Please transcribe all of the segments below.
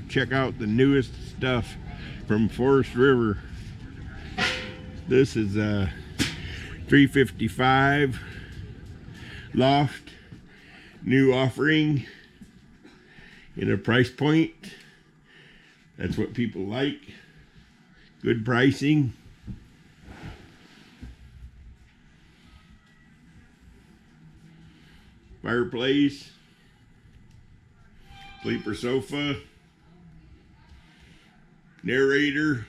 check out the newest stuff from Forest River. This is a 355 Loft, new offering in a price point. That's what people like. Good pricing. Fireplace, sleeper sofa, narrator,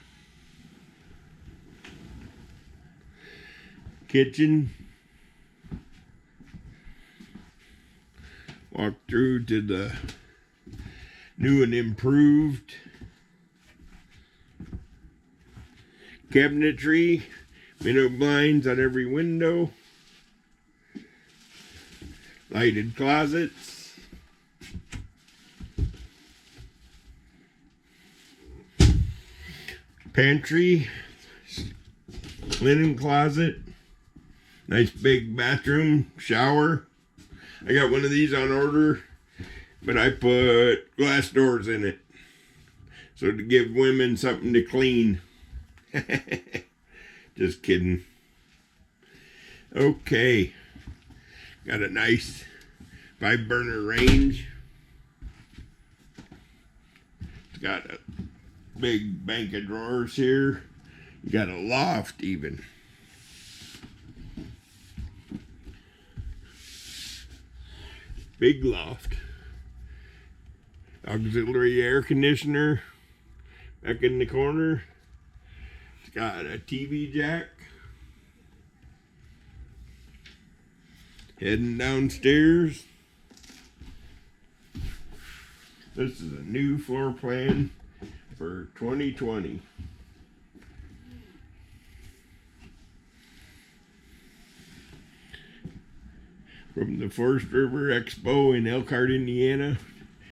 kitchen. Walk through to the new and improved cabinetry, window blinds on every window, lighted closets, pantry, linen closet, nice big bathroom, shower. I got one of these on order, but I put glass doors in it, so to give women something to clean. Just kidding. Okay, got a nice 5-burner range. It's got a big bank of drawers here. You got a loft even. Big loft. Auxiliary air conditioner back in the corner. It's got a TV jack. Heading downstairs. This is a new floor plan for 2020. From the Forest River Expo in Elkhart, Indiana.